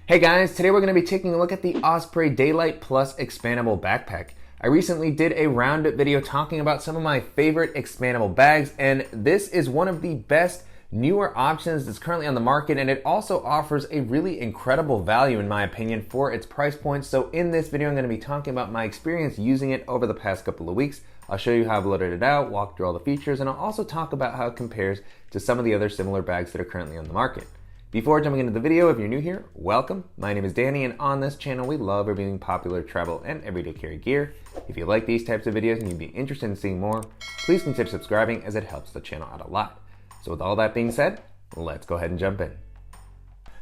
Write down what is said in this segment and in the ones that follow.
Hey guys, today we're going to be taking a look at the Osprey Daylite Plus Expandable Backpack. I recently did a roundup video talking about some of my favorite expandable bags, and this is one of the best newer options that's currently on the market, and it also offers a really incredible value in my opinion for its price point. So in this video I'm going to be talking about my experience using it over the past couple of weeks. I'll show you how I've loaded it out, walk through all the features, and I'll also talk about how it compares to some of the other similar bags that are currently on the market. Before jumping into the video, if you're new here, welcome. My name is Danny, and on this channel we love reviewing popular travel and everyday carry gear. If you like these types of videos and you'd be interested in seeing more, please consider subscribing as it helps the channel out a lot. So with all that being said, let's go ahead and jump in.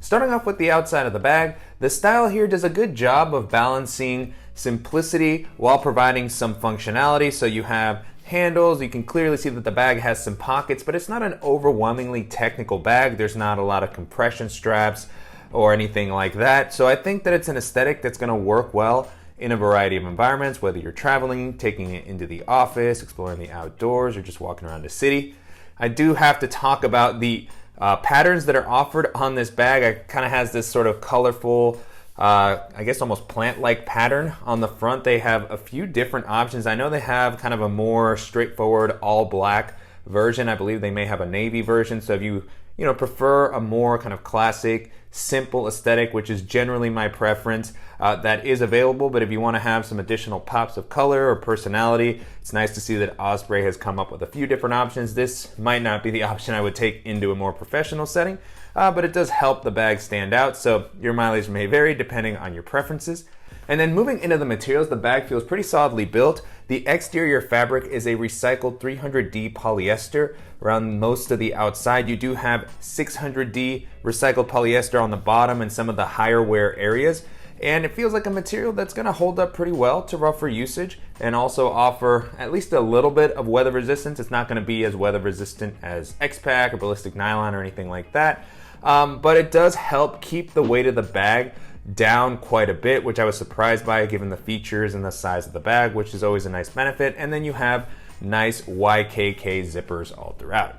Starting off with the outside of the bag, the style here does a good job of balancing simplicity while providing some functionality. So you have handles, you can clearly see that the bag has some pockets, but it's not an overwhelmingly technical bag. There's not a lot of compression straps or anything like that. So I think that it's an aesthetic that's going to work well in a variety of environments, whether you're traveling, taking it into the office, exploring the outdoors, or just walking around the city. I do have to talk about the patterns that are offered on this bag. It kind of has this sort of colorful, I guess almost plant-like pattern on the front. They have a few different options. I know they have kind of a more straightforward all black version. I believe they may have a navy version. So if you prefer a more kind of classic, simple aesthetic, which is generally my preference, that is available. But if you want to have some additional pops of color or personality, it's nice to see that Osprey has come up with a few different options. This might not be the option I would take into a more professional setting, but it does help the bag stand out. So your mileage may vary depending on your preferences. And then moving into the materials, the bag feels pretty solidly built. The exterior fabric is a recycled 300D polyester around most of the outside. You do have 600D recycled polyester on the bottom and some of the higher wear areas. And it feels like a material that's going to hold up pretty well to rougher usage and also offer at least a little bit of weather resistance. It's not going to be as weather resistant as X-Pack or ballistic nylon or anything like that. But it does help keep the weight of the bag down quite a bit, which I was surprised by given the features and the size of the bag, which is always a nice benefit. And then you have nice YKK zippers all throughout.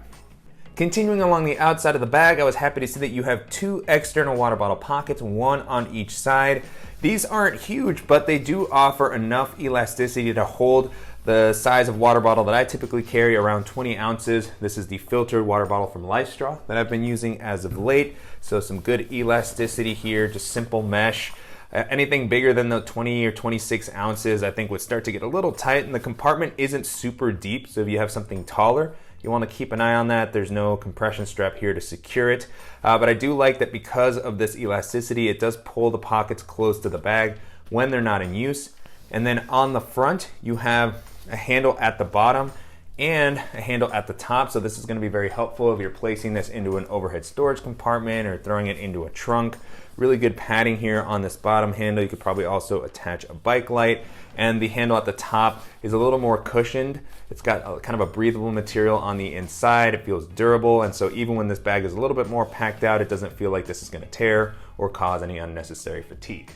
Continuing along the outside of the bag, I was happy to see that you have two external water bottle pockets, one on each side. These aren't huge, but they do offer enough elasticity to hold the size of water bottle that I typically carry, around 20 ounces. This is the filtered water bottle from LifeStraw that I've been using as of late. So some good elasticity here, just simple mesh. Anything bigger than the 20 or 26 ounces I think would start to get a little tight, and the compartment isn't super deep. So if you have something taller, you want to keep an eye on that. There's no compression strap here to secure it. But I do like that because of this elasticity, it does pull the pockets close to the bag when they're not in use. And then on the front, you have a handle at the bottom and a handle at the top. So this is going to be very helpful if you're placing this into an overhead storage compartment or throwing it into a trunk. Really good padding here on this bottom handle. You could probably also attach a bike light, and the handle at the top is a little more cushioned. It's got kind of a breathable material on the inside. It feels durable, and so even when this bag is a little bit more packed out, it doesn't feel like this is going to tear or cause any unnecessary fatigue.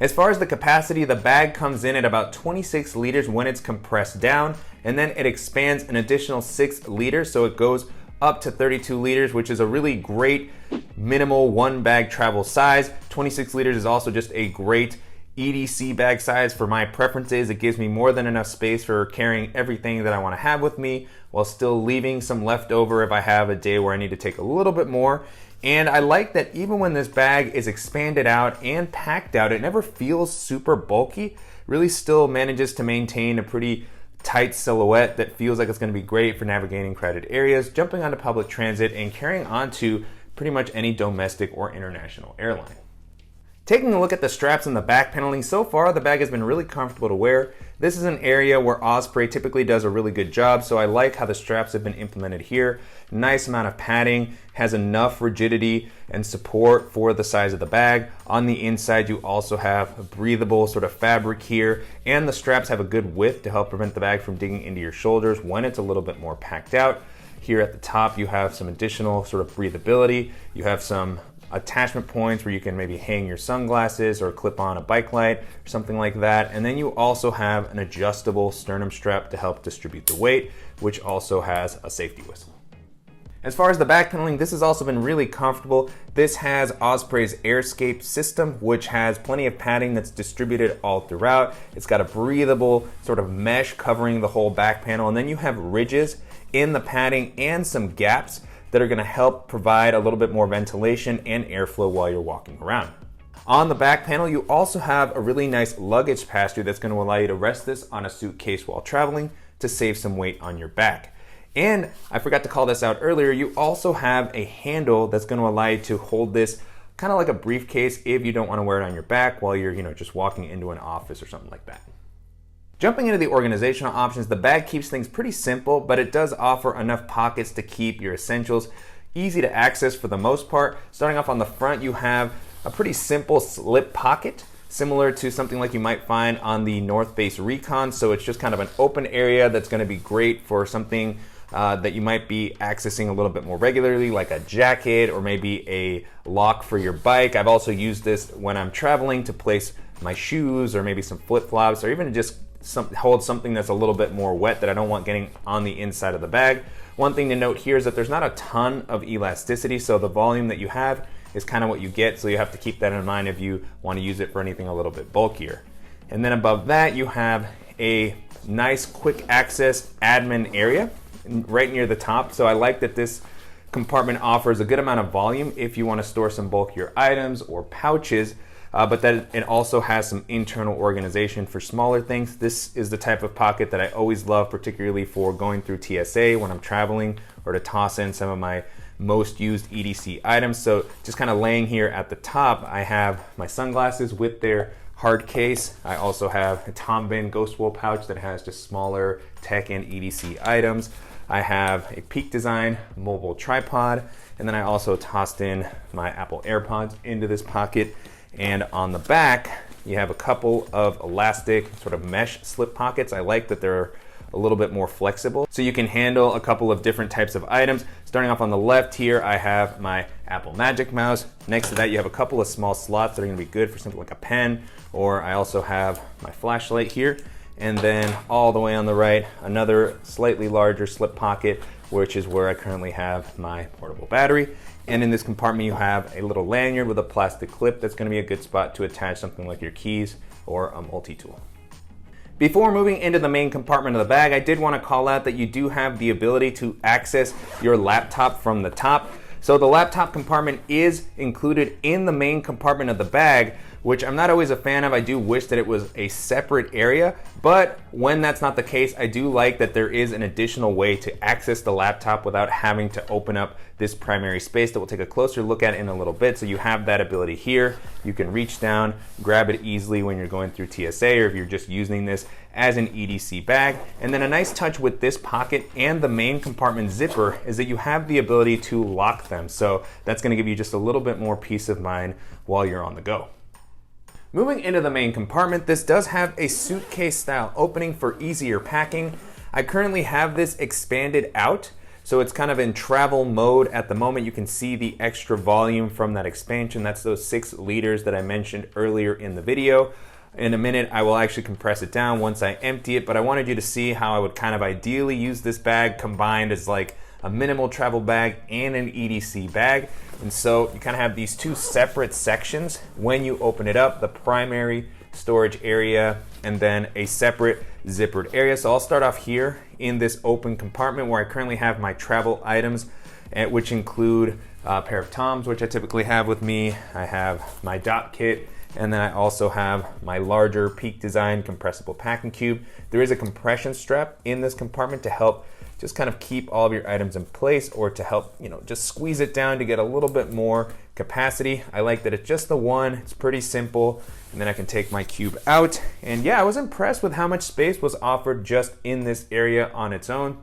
As far as the capacity, the bag comes in at about 26 liters when it's compressed down, and then it expands an additional 6 liters, so it goes up to 32 liters, which is a really great minimal one bag travel size. 26 liters is also just a great EDC bag size for my preferences. It gives me more than enough space for carrying everything that I want to have with me while still leaving some left over if I have a day where I need to take a little bit more. And I like that even when this bag is expanded out and packed out, it never feels super bulky. Really still manages to maintain a pretty tight silhouette that feels like it's going to be great for navigating crowded areas, jumping onto public transit, and carrying onto pretty much any domestic or international airline. Taking a look at the straps and the back paneling, so far the bag has been really comfortable to wear. This is an area where Osprey typically does a really good job, so I like how the straps have been implemented here. Nice amount of padding, has enough rigidity and support for the size of the bag. On the inside you also have a breathable sort of fabric here, and the straps have a good width to help prevent the bag from digging into your shoulders when it's a little bit more packed out. Here at the top you have some additional sort of breathability. You have some attachment points where you can maybe hang your sunglasses or clip on a bike light or something like that. And then you also have an adjustable sternum strap to help distribute the weight, which also has a safety whistle. As far as the back paneling, this has also been really comfortable. This has Osprey's AirScape system, which has plenty of padding that's distributed all throughout. It's got a breathable sort of mesh covering the whole back panel, and then you have ridges in the padding and some gaps that are gonna help provide a little bit more ventilation and airflow while you're walking around. On the back panel, you also have a really nice luggage pass-through that's gonna allow you to rest this on a suitcase while traveling to save some weight on your back. And I forgot to call this out earlier, you also have a handle that's gonna allow you to hold this kind of like a briefcase if you don't wanna wear it on your back while you're just walking into an office or something like that. Jumping into the organizational options, the bag keeps things pretty simple, but it does offer enough pockets to keep your essentials easy to access for the most part. Starting off on the front, you have a pretty simple slip pocket, similar to something like you might find on the North Face Recon. So it's just kind of an open area that's gonna be great for something that you might be accessing a little bit more regularly, like a jacket or maybe a lock for your bike. I've also used this when I'm traveling to place my shoes or maybe some flip-flops, or even just hold something that's a little bit more wet that I don't want getting on the inside of the bag. One thing to note here is that there's not a ton of elasticity, so the volume that you have is kind of what you get, so you have to keep that in mind if you want to use it for anything a little bit bulkier. And then above that, you have a nice quick access admin area right near the top. So I like that this compartment offers a good amount of volume if you want to store some bulkier items or pouches, but that it also has some internal organization for smaller things. This is the type of pocket that I always love, particularly for going through TSA when I'm traveling, or to toss in some of my most used EDC items. So just kind of laying here at the top, I have my sunglasses with their hard case. I also have a Tom Bin Ghost Wool pouch that has just smaller tech and EDC items. I have a Peak Design mobile tripod, and then I also tossed in my Apple AirPods into this pocket. And on the back, you have a couple of elastic sort of mesh slip pockets. I like that they're a little bit more flexible, so you can handle a couple of different types of items. Starting off on the left here, I have my Apple Magic Mouse. Next to that, you have a couple of small slots that are gonna be good for something like a pen, or I also have my flashlight here. And then all the way on the right, another slightly larger slip pocket, which is where I currently have my portable battery. And in this compartment, you have a little lanyard with a plastic clip that's gonna be a good spot to attach something like your keys or a multi-tool. Before moving into the main compartment of the bag, I did want to call out that you do have the ability to access your laptop from the top. So the laptop compartment is included in the main compartment of the bag, which I'm not always a fan of. I do wish that it was a separate area, but when that's not the case, I do like that there is an additional way to access the laptop without having to open up this primary space that we'll take a closer look at in a little bit. So you have that ability here. You can reach down, grab it easily when you're going through TSA, or if you're just using this as an EDC bag. And then a nice touch with this pocket and the main compartment zipper is that you have the ability to lock them. So that's gonna give you just a little bit more peace of mind while you're on the go. Moving into the main compartment, this does have a suitcase style opening for easier packing. I currently have this expanded out, so it's kind of in travel mode at the moment. You can see the extra volume from that expansion. That's those 6 liters that I mentioned earlier in the video. In a minute, I will actually compress it down once I empty it, but I wanted you to see how I would kind of ideally use this bag combined as like a minimal travel bag and an EDC bag. And so you kind of have these 2 separate sections when you open it up, the primary storage area and then a separate zippered area. So I'll start off here in this open compartment where I currently have my travel items, which include a pair of Toms, which I typically have with me. I have my dot kit, and then I also have my larger Peak Design compressible packing cube. There is a compression strap in this compartment to help just kind of keep all of your items in place, or to help, just squeeze it down to get a little bit more capacity. I like that it's just the one, it's pretty simple, and then I can take my cube out. And yeah, I was impressed with how much space was offered just in this area on its own.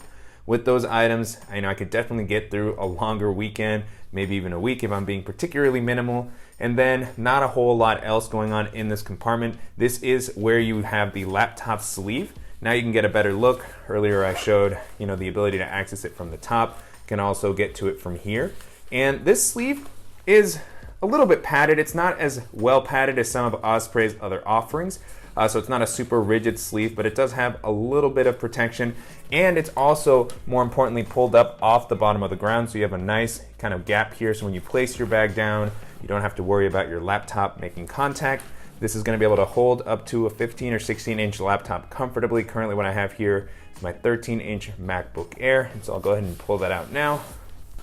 With those items, I could definitely get through a longer weekend, maybe even a week if I'm being particularly minimal. And then not a whole lot else going on in this compartment. This is where you have the laptop sleeve. Now you can get a better look. Earlier I showed, the ability to access it from the top. You can also get to it from here. And this sleeve is a little bit padded. It's not as well padded as some of Osprey's other offerings, so it's not a super rigid sleeve, but it does have a little bit of protection, and it's also, more importantly, pulled up off the bottom of the ground, so you have a nice kind of gap here, so when you place your bag down, you don't have to worry about your laptop making contact. This is going to be able to hold up to a 15 or 16 inch laptop comfortably. Currently what I have here is my 13-inch MacBook Air, and so I'll go ahead and pull that out now.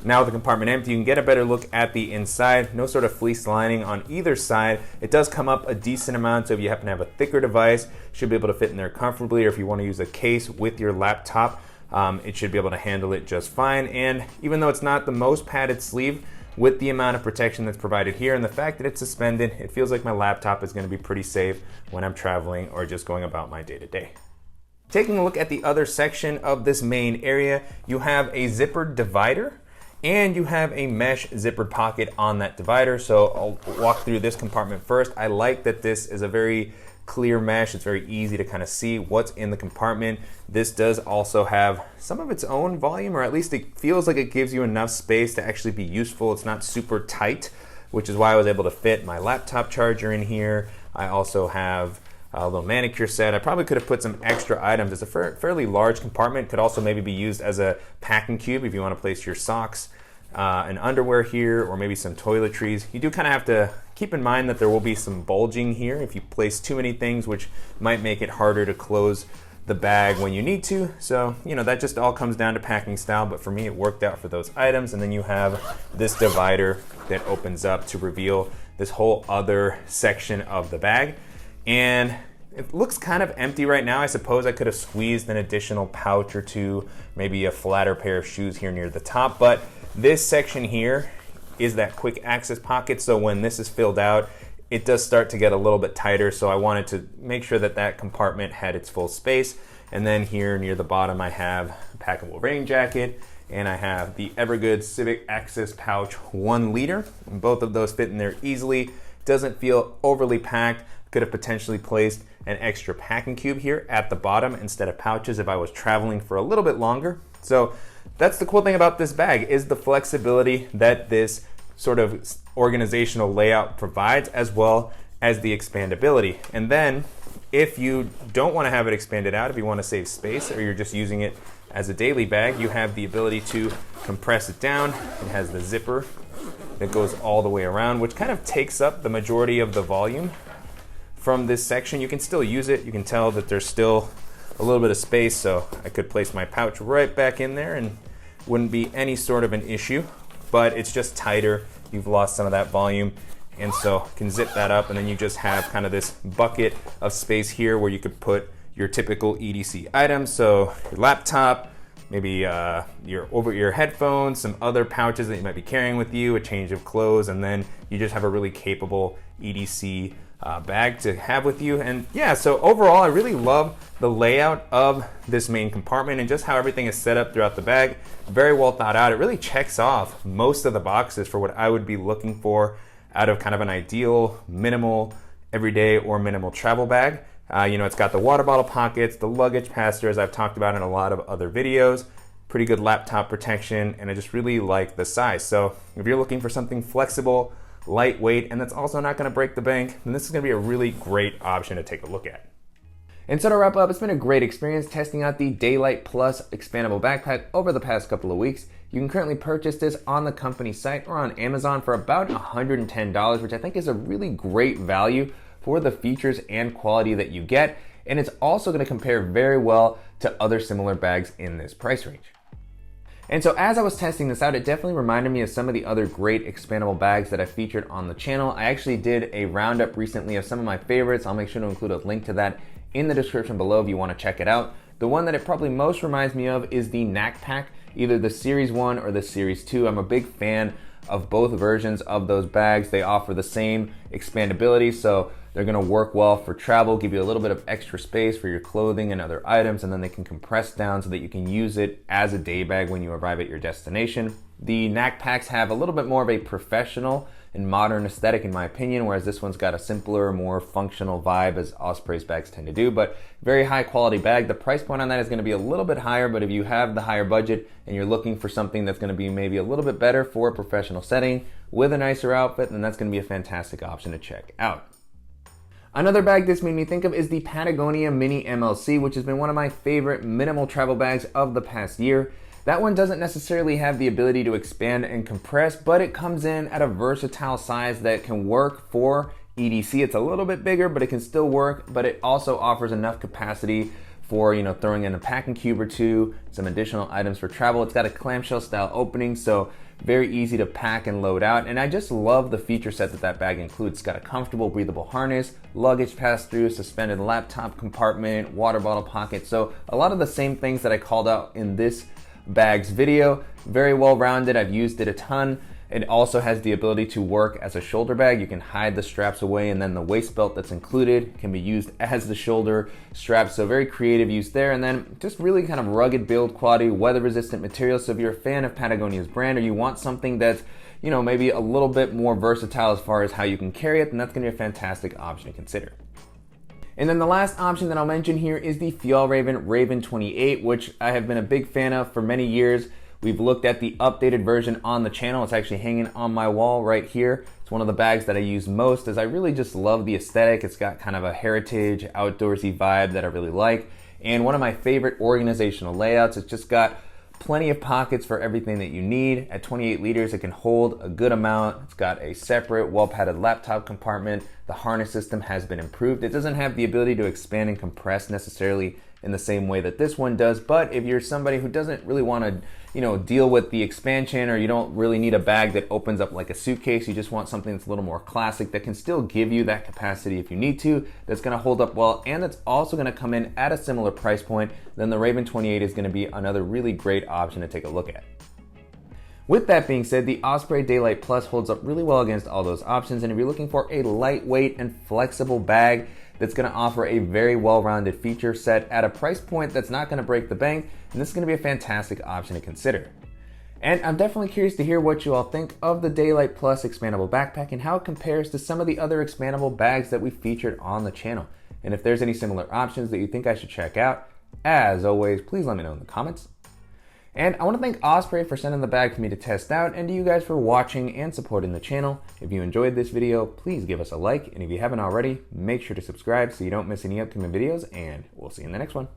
Now with the compartment empty, you can get a better look at the inside. No sort of fleece lining on either side. It does come up a decent amount, so if you happen to have a thicker device, it should be able to fit in there comfortably, or if you want to use a case with your laptop, it should be able to handle it just fine. And even though it's not the most padded sleeve, with the amount of protection that's provided here and the fact that it's suspended, it feels like my laptop is going to be pretty safe when I'm traveling or just going about my day-to-day. Taking a look at the other section of this main area, you have a zippered divider, and you have a mesh zippered pocket on that divider. So I'll walk through this compartment first. I like that this is a very clear mesh. It's very easy to kind of see what's in the compartment. This does also have some of its own volume, or at least it feels like it gives you enough space to actually be useful. It's not super tight, which is why I was able to fit my laptop charger in here. I also have a little manicure set. I probably could have put some extra items. It's a fairly large compartment. Could also maybe be used as a packing cube if you want to place your socks and underwear here, or maybe some toiletries. You do kind of have to keep in mind that there will be some bulging here if you place too many things, which might make it harder to close the bag when you need to. So, you know, that just all comes down to packing style, but for me it worked out for those items. And then you have this divider that opens up to reveal this whole other section of the bag. And it looks kind of empty right now. I suppose I could have squeezed an additional pouch or two, maybe a flatter pair of shoes here near the top, but this section here is that quick access pocket, so when this is filled out, it does start to get a little bit tighter, so I wanted to make sure that that compartment had its full space. And then here near the bottom I have a packable rain jacket, and I have the Evergood Civic Access pouch 1 liter. And both of those fit in there easily. Doesn't feel overly packed. Could have potentially placed an extra packing cube here at the bottom instead of pouches if I was traveling for a little bit longer. So that's the cool thing about this bag, is the flexibility that this sort of organizational layout provides, as well as the expandability. And then if you don't want to have it expanded out, if you want to save space, or you're just using it as a daily bag, you have the ability to compress it down. It has the zipper that goes all the way around, which kind of takes up the majority of the volume from this section. You can still use it. You can tell that there's still a little bit of space, so I could place my pouch right back in there and wouldn't be any sort of an issue, but it's just tighter. You've lost some of that volume, and so you can zip that up, and then you just have kind of this bucket of space here where you could put your typical EDC items, so your laptop, maybe your over-ear headphones, some other pouches that you might be carrying with you, a change of clothes, and then you just have a really capable EDC bag to have with you. And yeah, so overall I really love the layout of this main compartment and just how everything is set up throughout the bag. Very well thought out. It really checks off most of the boxes for what I would be looking for out of kind of an ideal minimal everyday or minimal travel bag. You know, it's got the water bottle pockets, the luggage pass-through, as I've talked about in a lot of other videos, pretty good laptop protection, and I just really like the size. So if you're looking for something flexible, lightweight, and that's also not going to break the bank, then this is going to be a really great option to take a look at. And so to wrap up, it's been a great experience testing out the Daylite Plus Expandable Backpack over the past couple of weeks. You can currently purchase this on the company site or on Amazon for about $110, which I think is a really great value for the features and quality that you get. And it's also going to compare very well to other similar bags in this price range. And so as I was testing this out, it definitely reminded me of some of the other great expandable bags that I featured on the channel. I actually did a roundup recently of some of my favorites. I'll make sure to include a link to that in the description below if you want to check it out. The one that it probably most reminds me of is the Backpack, either the Series 1 or the Series 2. I'm a big fan of both versions of those bags. They offer the same expandability, so they're going to work well for travel, give you a little bit of extra space for your clothing and other items, and then they can compress down so that you can use it as a day bag when you arrive at your destination. The Backpacks have a little bit more of a professional and modern aesthetic in my opinion, whereas this one's got a simpler, more functional vibe as Osprey's bags tend to do, but very high quality bag. The price point on that is going to be a little bit higher, but if you have the higher budget and you're looking for something that's going to be maybe a little bit better for a professional setting with a nicer outfit, then that's going to be a fantastic option to check out. Another bag this made me think of is the Patagonia Mini MLC, which has been one of my favorite minimal travel bags of the past year. That one doesn't necessarily have the ability to expand and compress, but it comes in at a versatile size that can work for EDC. It's a little bit bigger, but it can still work, but it also offers enough capacity for, throwing in a packing cube or two, some additional items for travel. It's got a clamshell style opening, so very easy to pack and load out. And I just love the feature set that bag includes. It's got a comfortable breathable harness, luggage pass-through, suspended laptop compartment, water bottle pocket. So a lot of the same things that I called out in this bag's video. Very well rounded. I've used it a ton. It also has the ability to work as a shoulder bag. You can hide the straps away, and then the waist belt that's included can be used as the shoulder strap. So very creative use there. And then just really kind of rugged build quality, weather resistant material. So if you're a fan of Patagonia's brand, or you want something that's, maybe a little bit more versatile as far as how you can carry it, then that's gonna be a fantastic option to consider. And then the last option that I'll mention here is the Fjallraven Raven 28, which I have been a big fan of for many years. We've looked at the updated version on the channel. It's actually hanging on my wall right here. It's one of the bags that I use most, as I really just love the aesthetic. It's got kind of a heritage, outdoorsy vibe that I really like. And one of my favorite organizational layouts. It's just got plenty of pockets for everything that you need. At 28 liters, it can hold a good amount. It's got a separate well-padded laptop compartment. The harness system has been improved. It doesn't have the ability to expand and compress necessarily in the same way that this one does, but if you're somebody who doesn't really want to, deal with the expansion, or you don't really need a bag that opens up like a suitcase, you just want something that's a little more classic that can still give you that capacity if you need to, that's going to hold up well, and that's also going to come in at a similar price point, then the Raven 28 is going to be another really great option to take a look at. With that being said, the Osprey Daylite Plus holds up really well against all those options, and if you're looking for a lightweight and flexible bag that's going to offer a very well-rounded feature set at a price point that's not going to break the bank, and this is going to be a fantastic option to consider. And I'm definitely curious to hear what you all think of the Daylite Plus Expandable Backpack and how it compares to some of the other expandable bags that we featured on the channel. And if there's any similar options that you think I should check out, as always, please let me know in the comments. And I want to thank Osprey for sending the bag for me to test out, and to you guys for watching and supporting the channel. If you enjoyed this video, please give us a like, and if you haven't already, make sure to subscribe so you don't miss any upcoming videos, and we'll see you in the next one.